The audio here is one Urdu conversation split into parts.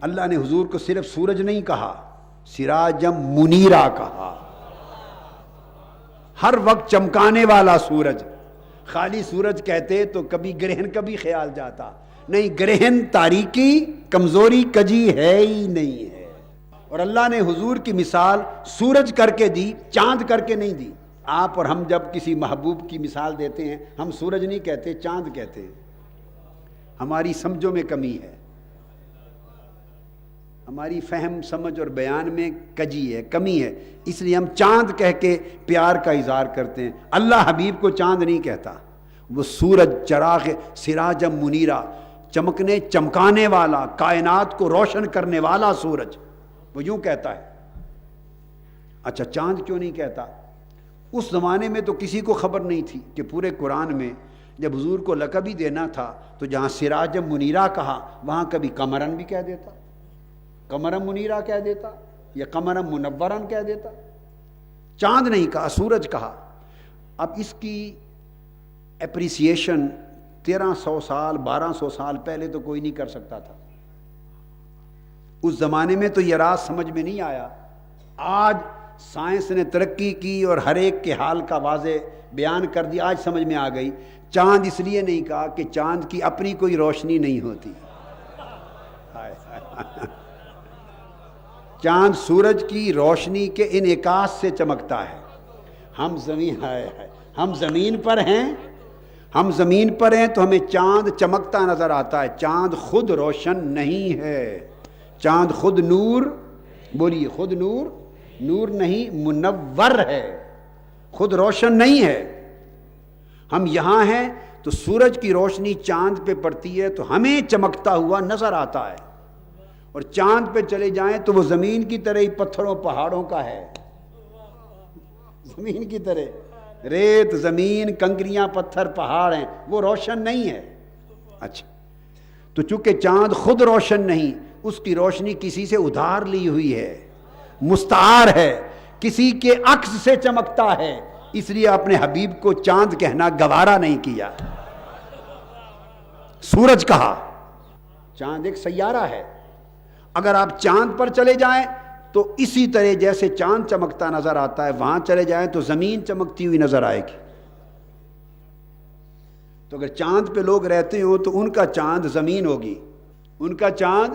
اللہ نے حضور کو صرف سورج نہیں کہا، سراجم منیرا کہا، ہر وقت چمکانے والا سورج۔ خالی سورج کہتے تو کبھی گرہن کا بھی خیال جاتا، نہیں، گرہن تاریکی کمزوری کجی ہے ہی نہیں ہے۔ اور اللہ نے حضور کی مثال سورج کر کے دی، چاند کر کے نہیں دی۔ آپ اور ہم جب کسی محبوب کی مثال دیتے ہیں، ہم سورج نہیں کہتے، چاند کہتے ہیں۔ ہماری سمجھوں میں کمی ہے، ہماری فہم سمجھ اور بیان میں کجی ہے، کمی ہے، اس لیے ہم چاند کہہ کے پیار کا اظہار کرتے ہیں۔ اللہ حبیب کو چاند نہیں کہتا، وہ سورج چراغ سراجم منیرا، چمکنے چمکانے والا، کائنات کو روشن کرنے والا سورج، وہ یوں کہتا ہے۔ اچھا، چاند کیوں نہیں کہتا؟ اس زمانے میں تو کسی کو خبر نہیں تھی کہ پورے قرآن میں جب حضور کو لقب ہی دینا تھا تو جہاں سراجم منیرا کہا وہاں کبھی قمرن بھی کہہ دیتا، قمرم منیرا کہہ دیتا، یا قمرم منورن کہہ دیتا۔ چاند نہیں کہا، سورج کہا۔ اب اس کی اپریسیشن 1300 سال 1200 سال پہلے تو کوئی نہیں کر سکتا تھا۔ اس زمانے میں تو یہ راز سمجھ میں نہیں آیا۔ آج سائنس نے ترقی کی اور ہر ایک کے حال کا واضح بیان کر دیا، آج سمجھ میں آ گئی۔ چاند اس لیے نہیں کہا کہ چاند کی اپنی کوئی روشنی نہیں ہوتی۔ چاند سورج کی روشنی کے انعکاس سے چمکتا ہے۔ ہم زمین پر ہیں، ہم زمین پر ہیں تو ہمیں چاند چمکتا نظر آتا ہے۔ چاند خود روشن نہیں ہے، چاند خود نور، بولیے خود نور، نور نہیں، منور ہے، خود روشن نہیں ہے۔ ہم یہاں ہیں تو سورج کی روشنی چاند پہ پڑتی ہے تو ہمیں چمکتا ہوا نظر آتا ہے، اور چاند پہ چلے جائیں تو وہ زمین کی طرح ہی پتھروں پہاڑوں کا ہے، زمین کی طرح ریت، زمین، کنکریاں، پتھر، پہاڑ ہیں، وہ روشن نہیں ہے۔ اچھا، تو چونکہ چاند خود روشن نہیں، اس کی روشنی کسی سے ادھار لی ہوئی ہے، مستعار ہے، کسی کے عکس سے چمکتا ہے، اس لیے اپنے حبیب کو چاند کہنا گوارا نہیں کیا، سورج کہا۔ چاند ایک سیارہ ہے، اگر آپ چاند پر چلے جائیں تو اسی طرح جیسے چاند چمکتا نظر آتا ہے، وہاں چلے جائیں تو زمین چمکتی ہوئی نظر آئے گی۔ تو اگر چاند پہ لوگ رہتے ہو تو ان کا چاند زمین ہوگی، ان کا چاند،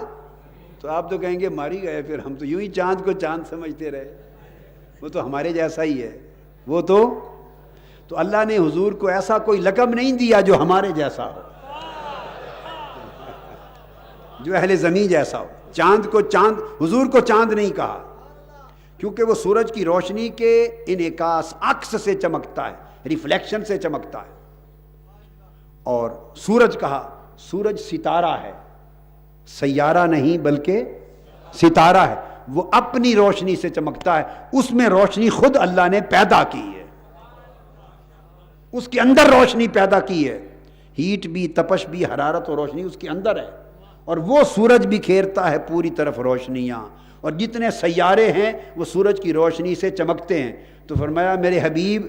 تو آپ تو کہیں گے ماری گئے، پھر ہم تو یوں ہی چاند کو چاند سمجھتے رہے، وہ تو ہمارے جیسا ہی ہے، وہ تو اللہ نے حضور کو ایسا کوئی لقب نہیں دیا جو ہمارے جیسا ہو، جو اہل زمین جیسا ہو۔ چاند کو چاند، حضور کو چاند نہیں کہا کیونکہ وہ سورج کی روشنی کے انعکاس، عکس سے چمکتا ہے، ریفلیکشن سے چمکتا ہے۔ اور سورج کہا، سورج ستارہ ہے، سیارہ نہیں بلکہ ستارہ ہے، وہ اپنی روشنی سے چمکتا ہے، اس میں روشنی خود اللہ نے پیدا کی ہے، اس کے اندر روشنی پیدا کی ہے، ہیٹ بھی، تپش بھی، حرارت اور روشنی اس کے اندر ہے، اور وہ سورج بھی کھیرتا ہے پوری طرف روشنیاں، اور جتنے سیارے ہیں وہ سورج کی روشنی سے چمکتے ہیں۔ تو فرمایا میرے حبیب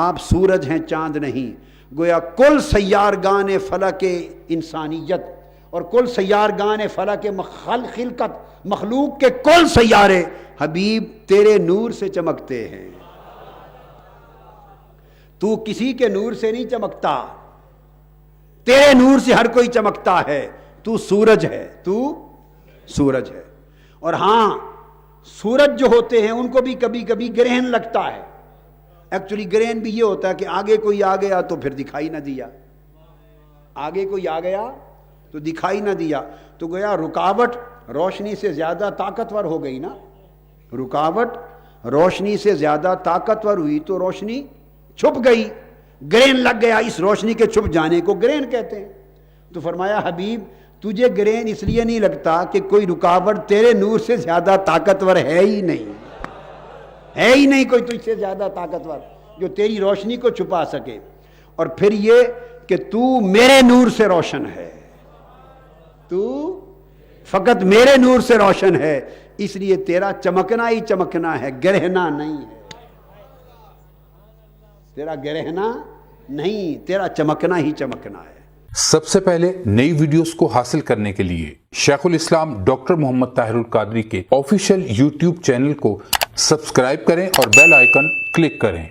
آپ سورج ہیں، چاند نہیں۔ گویا کل سیارگان فلک انسانیت اور کل سیارگان فلک خلقت، مخلوق کے کل سیارے حبیب تیرے نور سے چمکتے ہیں، تو کسی کے نور سے نہیں چمکتا، تیرے نور سے ہر کوئی چمکتا ہے، تو سورج ہے، تو سورج ہے۔ اور ہاں، سورج جو ہوتے ہیں ان کو بھی کبھی کبھی گرہن لگتا ہے۔ ایکچولی گرہن بھی یہ ہوتا ہے کہ آگے کوئی آ گیا تو پھر دکھائی نہ دیا، آگے کوئی آ گیا تو دکھائی نہ دیا، تو گویا رکاوٹ روشنی سے زیادہ طاقتور ہو گئی نا، رکاوٹ روشنی سے زیادہ طاقتور ہوئی تو روشنی چھپ گئی، گرہن لگ گیا، اس روشنی کے چھپ جانے کو گرہن کہتے ہیں۔ تو فرمایا حبیب تجھے گرہن اس لیے نہیں لگتا کہ کوئی رکاوٹ تیرے نور سے زیادہ طاقتور ہے ہی نہیں، ہے ہی نہیں کوئی تجھ سے زیادہ طاقتور جو تیری روشنی کو چھپا سکے۔ اور پھر یہ کہ تو میرے نور سے روشن ہے، تو فقط میرے نور سے روشن ہے، اس لیے تیرا چمکنا ہی چمکنا ہے، گرہنا نہیں ہے، تیرا گرہنا نہیں، تیرا چمکنا ہی چمکنا ہے۔ سب سے پہلے نئی ویڈیوز کو حاصل کرنے کے لیے شیخ الاسلام ڈاکٹر محمد طاہر القادری کے آفیشیل یوٹیوب چینل کو سبسکرائب کریں اور بیل آئیکن کلک کریں۔